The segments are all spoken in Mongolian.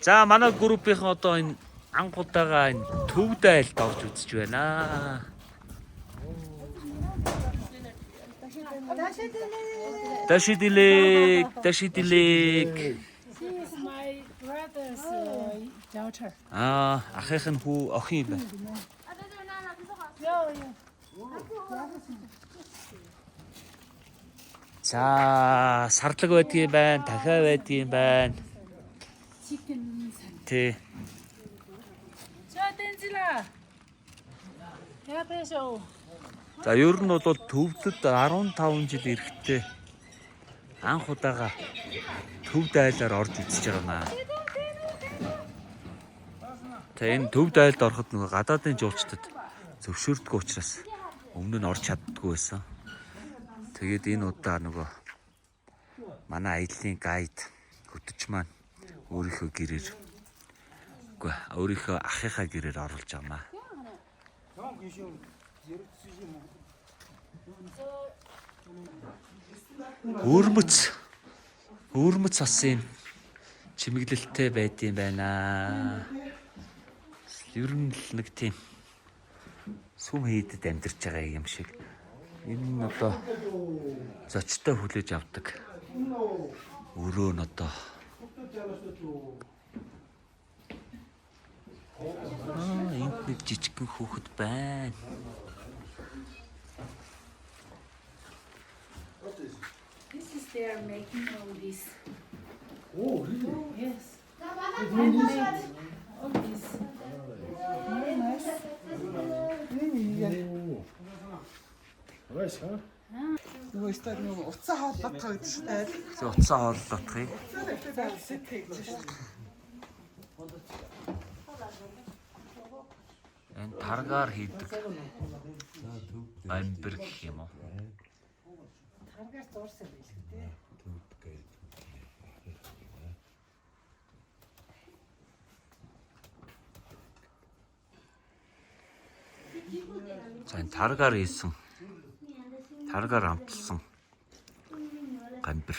За манай группийн одоо энэ ангуудаагаа энэ төв дайлд орж үзэж байна. Дашидилэг. She is my brother's daughter. Ахих нь хүү охин юм байна. За сарлаг байдгийн байна, дахиа байдгийн байна. Chicken. Тий. За Тэнзила. Япэшөө. За ер нь бол төвдөд 15 жил эрэхтэй анх удаага төв дайлаар орж үзэж байгаа наа. Тэгээ энэ төв дайлд ороход нөгөө гадаадын жуулчдад зөвшөөрдөггүй учраас өмнө нь орж чаддаггүй байсан. Тэгээд энэ удаа нөгөө манай аяллаа гайд хөтөч маань өөрийнхөө гэрээр өөрийнхөө ахыхаа гэрээр оруулж байгаамаа. Өөрмөц цасын чимэглэлтэй байдсан байна. Ер нь л нэг тийм сүм хийдэд амьдарч байгаа юм шиг. Энэ нь одоо зочтой хүлээж авдаг. Өрөө нь одоо энд нэг жижигхэн хүүхэд байна. This is they are making all this. Oh, really? Yes. Handmade. All this. Very nice. Nice, huh? Нөгөө өстой нөгөө уцаа хооллоотгоо гэдэг шүү дээ. Уцаа хооллоотгыг. Сэт хийж шүү. Энэ таргаар хийдэг амбэр гэх юм уу? Таргаар зурсан байх шүү дээ. За энэ таргаар хийсэн. Таргаар амталсан гамбэр.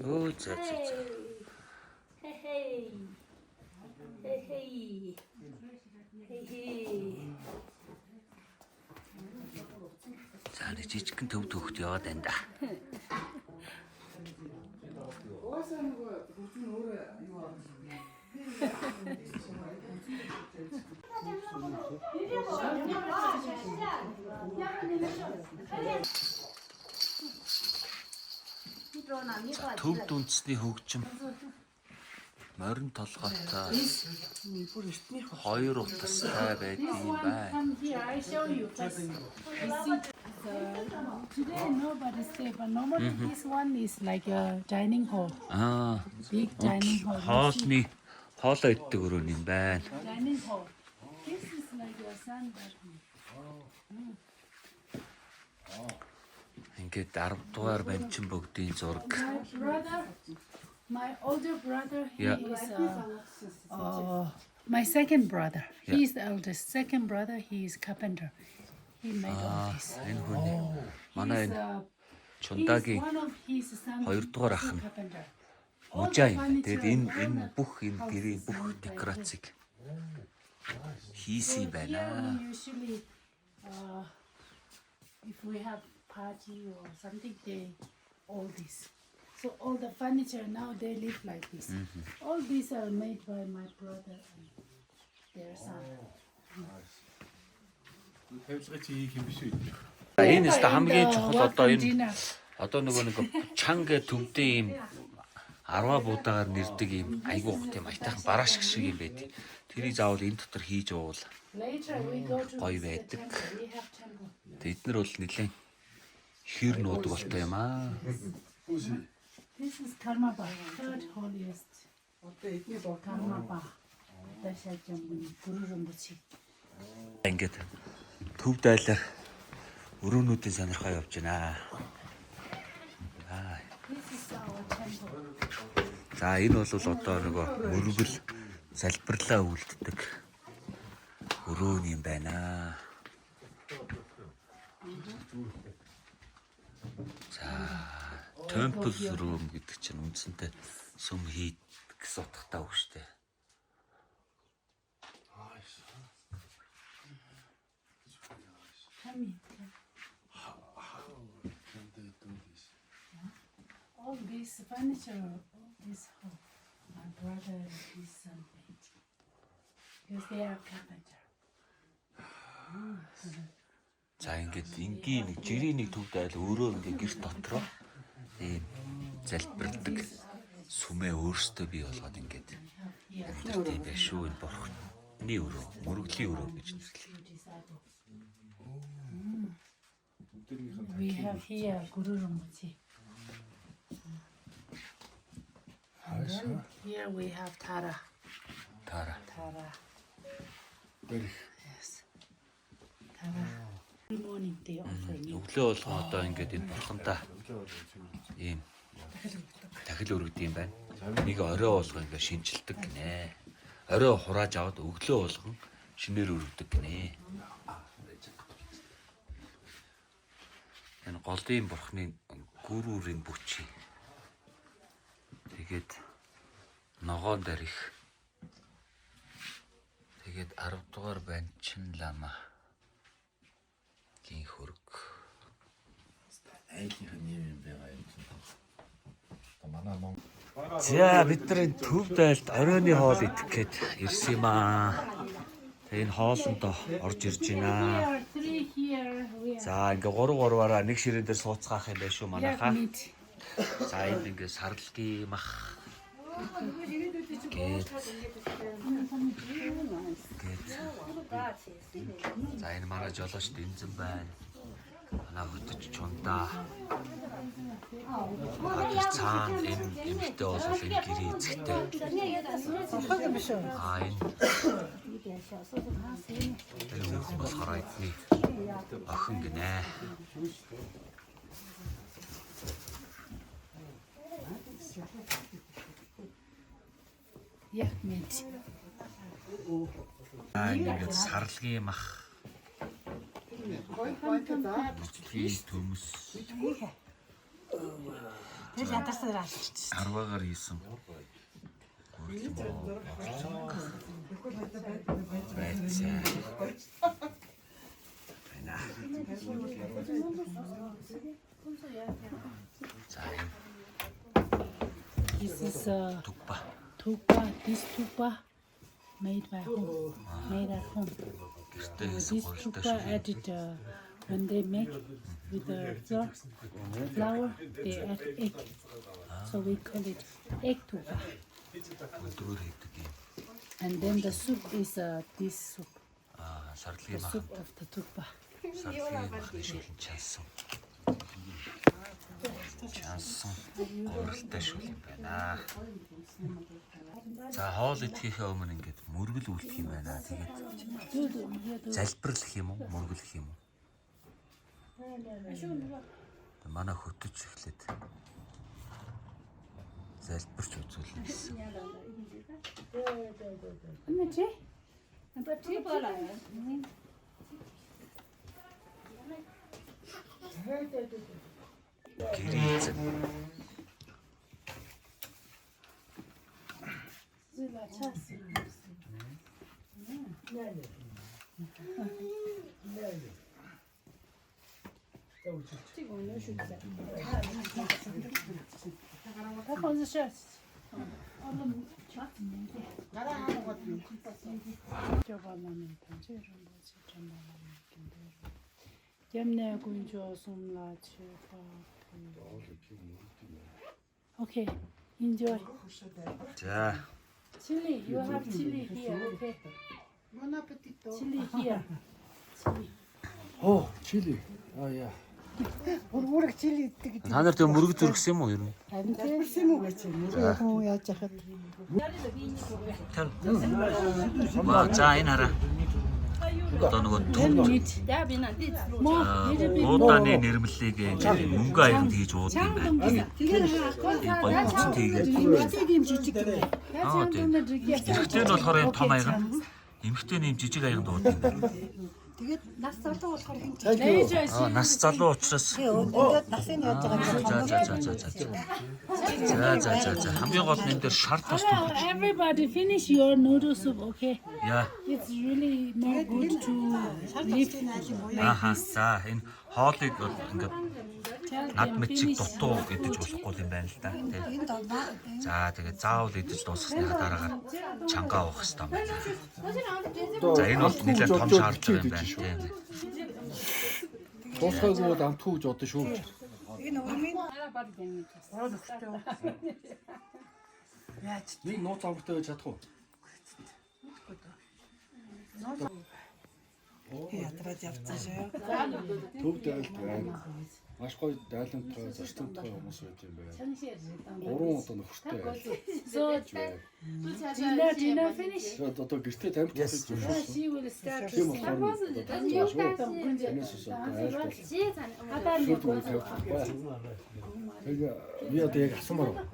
Оо за. За нэг жижигхэн төв төгт яваад байна да. Уусаа нөгөө хүчин өөрөө юу аа. Төвд үндэсний хөгжим морин толгойтой Бүр эртнийх хоёр утастай байдгийн байна. Come here, I show you. First. You see, today nobody stay, but normally this one is like a dining hall. Big dining hall. You see, Хоолоо иддэг өрөө юм байна. dining hall. This is like a sun garden. Ингээд 10 дугаар банчин богдын зураг. My older brother, he Yeah. is my second brother. He is the eldest. Second brother, he is carpenter. He made all this. Энэ хүний манай He's, энэ he's Чундагийн one of his sons. хоёрдугаар ах нь Carpenter. мужаа юм. Тэгээд энэ бүх энэ гэрийн бүх декорацийг хийсэн юм байна. We usually, if we have party or something, they all this. So all the furniture now they live like this. All these are made by my brother and their son. Тавьлага чи хийх юм биш үү? Энэ өстө хамгийн чухал одоо энэ Dinner. одоо нөгөө нэг чанга төвдөө ийм 10 будаагаар нэрдэг ийм айгуу хот юм айтайхан барааш шиг юм байдаг. Тэрийг заавал энэ дотор хийж уул. Later we go to Гоё the байдаг. temple. We have temple. Тэд нар бол нэлээд хэр нуудаг болтой юм аа. This is Karmapa, third holiest одоо эдний боо Karmapa. Дашаажмын гүрүрэмбүчи. Ингээд төв дайлаар өрөөнүүдийн сонирхоо явж байна. This is our temple. За энэ бол одоо нөгөө мөргөл салбарлаа үлддэг өрөөний юм байна. За temple room гэдэг чинь үндсэндээ сүм хийх гэсэн утгатай үг шүү дээ. Come in. How can they do this? All this furniture, all this home, my brother and his son made. Because they are carpenter. За ингээд энгийн нэг жирийн нэг төвд айл өөрөө ингээд гэрт дотроо ийм залбирдаг сүмээ өөртөө бий болгоод ингээд амьдрал юм байна шүү. Энэ бурхны өрөө, мөрөглийн өрөө гэж нэрлэв. We have here Guru Rinpoche. And then here we have Tara. Тара. Tara. Very. Yes. Tara. Every morning they offer you. Өглөө болгон одоо ингээд энэ бурхандаа ийм дахил өргөд юм байна. Нэг орой болгон ингээд шинжилдэг гинэ. Орой хурааж аваад өглөө болгон шинээр өргөдөг гинэ. Энэ голдын бурхны гүрүүрийн бүчи. Тэгээд ногоон дэрх. Тэгээд 10 дугаар банчин лама. Гин хөрг. Айлынхаа нэм юм байгаа юм. Манай Монгол За бид нар энэ төв дайлт оройны хоол идэх гээд ирсэн юм аа. Тэгээ энэ хоолндоо орж ирж байна. Here, three here. We have За ингээ 3-3-аараа нэг ширээн дээр сууцгаах юм байна шүү манайхаа. meat. За энд ингээ сарлагын мах. Гээд. За энэ манай жолооч дэмзэн байна. Манай хөтөч чундаа. Хатар цаан энэ эмхтэй бол энэ гэрээ эзэгтэй. Энэ болохоор эдний охин гинэ. Yeah, meat. Ингээд сарлагын мах. Бүцгийн төмөс. Тэр ядарсан раалч. 10-аар хийсэн. Байцаа. За энэ This is тупа. tukpa. This tukpa made by home. Made at home. Гэртээ This хийсэн гурилтай tukpa шүү. added when they make with the flour, they add egg. So we call it egg tukpa. Өдрөөр хийдэг юм. And then the soup is this soup, the Сарлагын мах. soup of the tukpa. Сарлагын махны шүлэн чаасан. Чаасан гурилтай шүл юм байна. За хоол идэхийнхээ өмнө ингээд мөргөл үлдэх юм байна. Тэгээд залбирлах юм уу, мөргөлөх юм уу? Манай хөтөж эхлээд залбирч үзүүлнэ гэсэн. Гэрээцэн. Okay, enjoy. За Chili, you have chili here, okay? Chili here. Oh, chili. Oh yeah. та нар тэгээ мөрөг зүрхсэн юм уу ер нь? За энэ хараа. Одоо нөгөө уудааны нэрмлийг ингээд мөнгө аянд хийж ууд юм байна. Гоё бүцэн тийгээд. Эмхтэй нь болохоор энэ том аян. Эмхтэй нь юм жижиг аянд ууд юм байна. Тэгээд нас залуу болохоор хин Later, Нас залуу учраас ингээд насын явж байгаа за хамгийн гол нь энэ дээр шар тас төгөж. everybody finish your noodle soup, okay? Яа. It's really not good to leave. Аха. За энэ хоолыг ингээд Tell над them мэтчиг finish. дутуу идэж болохгүй юм байна л да. Тэ. энэ доо За тэгээ заавал идэж дуусгасныхаа дараагаар чангаа уух хэрэгтэй байна. За энэ бол нэлээд том шаардлага юм байна. Тийм. Туусгаагүй бол амтгүй гэж бодсон шүү. энэ өмнө Нэг нууц амгартай байж чадах уу? ядраад явцсан шүү. Төв дайлт байна. Маш гоё дайлантай, зочдтой хүмүүс байт юм байна. 3 удаа нөхөртэй. So, dinner finish. Тэгээд одоо гэртээ тамхи тасалж Yeah, шүү. she will start to Тийм sing. болохоор энэс одоо айлтал шууд үгүй тавьчих бай. Тэгээ би одоо яг асуумаар байна.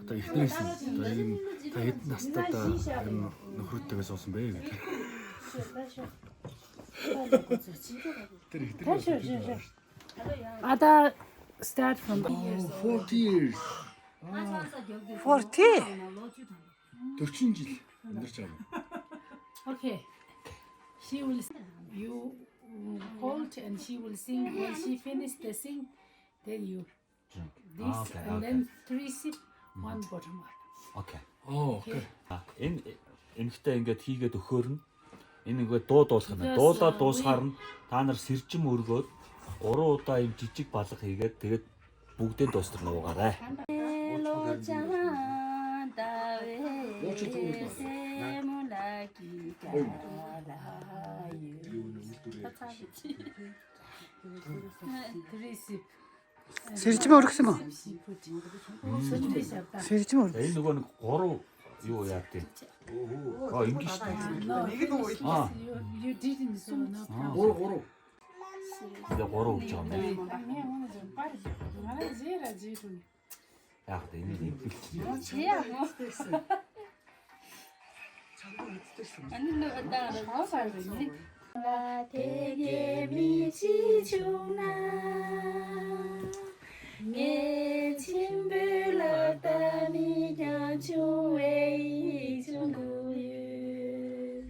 Одоо эхнээс нь одоо ийм та хэдэн настайдаа энэ нөхрүүдтэйгээ суусан бэ гэдэг. Тэр их тэр. Ada start from 40 years. 40 40 жил амьдарч байгаа. Okay. She will you hold and she will sing. When she finishes the sing, then you this and then 3 sip, 1 bottom up. Окей. Окей. Энэ энэхтэй ингээд хийгээд өгөхөөр нь энэ ингээд дуулах юм байна. Дуулаад дуусгаар нь та нар сэржим өргөөд 3 удаа юм жижиг балга хийгээд тэгээд бүгдээ дуустар нуугаарай. сэржим өргсөн үү? Сэржим өрг. Энэ нөгөө нэг 3 юу яад тийм. Ингэж шүү дээ. You didn't so no. 3 Тэгээ 3 өгч байгаа юм байна. Яг тэ энэ юм хэлчих. 되게 미치구나 내 침불렀다니 겨주의 중구유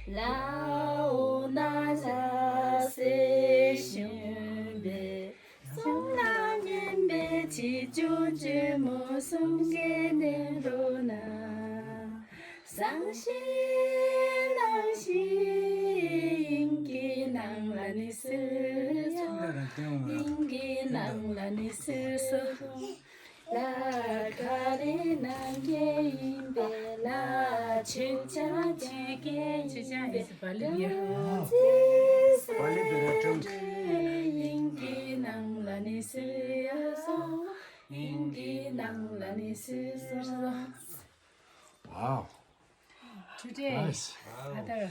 라오나 자세슌베 성나님 배치주주 모순게내로나 인기낭란이 스서 라가리난 게임벨라 주자지게 인기낭란이 스서 Wow. Today, other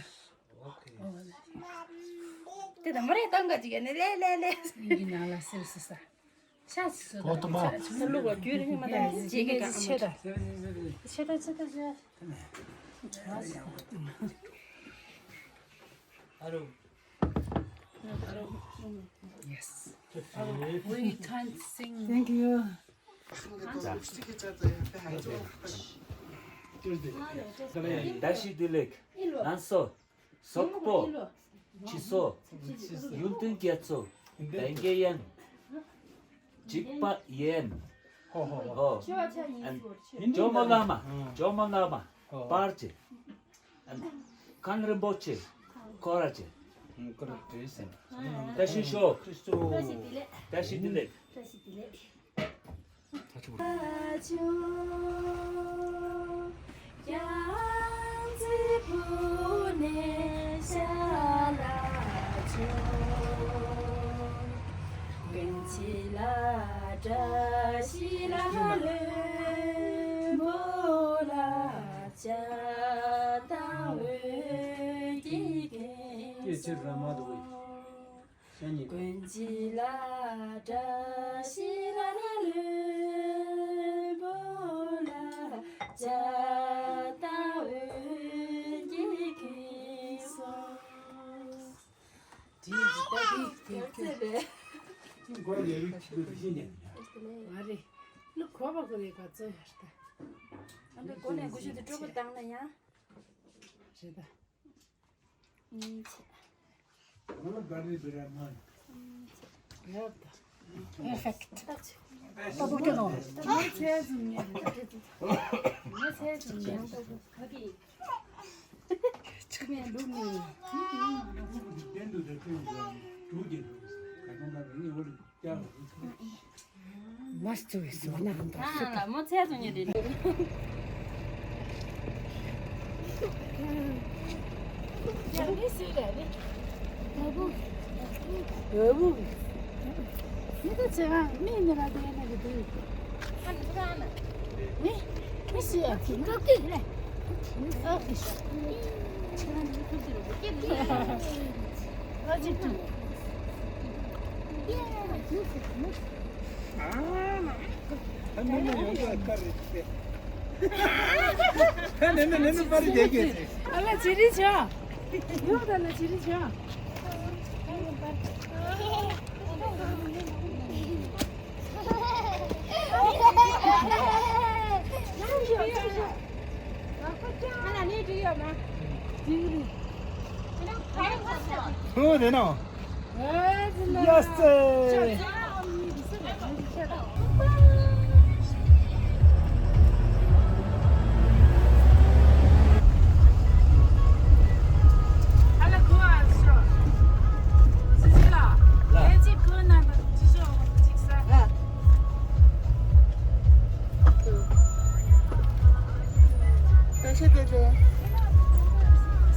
Teda mereka enggak juga nih lele. inginala sirsa. Şans. Otomo. Lu gua kiri nih mata jege kan. Şeda. Şeda. Yes. We can't sing. Thank you. 다시 들렉. 난서. 석보. 치소. 윤든 기아소. 뱅게얀. 직바 옌. 조모나마. 바르지. 칸르보치. 코라지. 다시 쇼. 다시 들렉. 양지 보내샤라죠 왠지라 자시라를 몰라자 다웨기게 왠지라 자시라를 몰라자 다웨기게서 열쇠래. 말이 너 거봐 그래 가져 했다. 근데 꺼내 구시도 조금 땅나야. 제다. 배웠다. Perfect. Tabuti no. 뭐 채준이야. 뭐 채준이야. 거기 그냥 룸이. Must 있어. 나간다. 하나 뭐 채준이들. 여기 쓰라니. 여보. 이거 제가 민이라도 해나거든. 하나. 미스야. 이렇게 그래. 어쨌든. 내는 빨리 대기해. 알라 지리죠. 이거 달라 지리죠. 하나 니 주요 마. 되나? 아, 정말. 예스. 알라 그거 알았어. 수지라. 내집 그거 나면 지죠. 직사. 다시 되죠.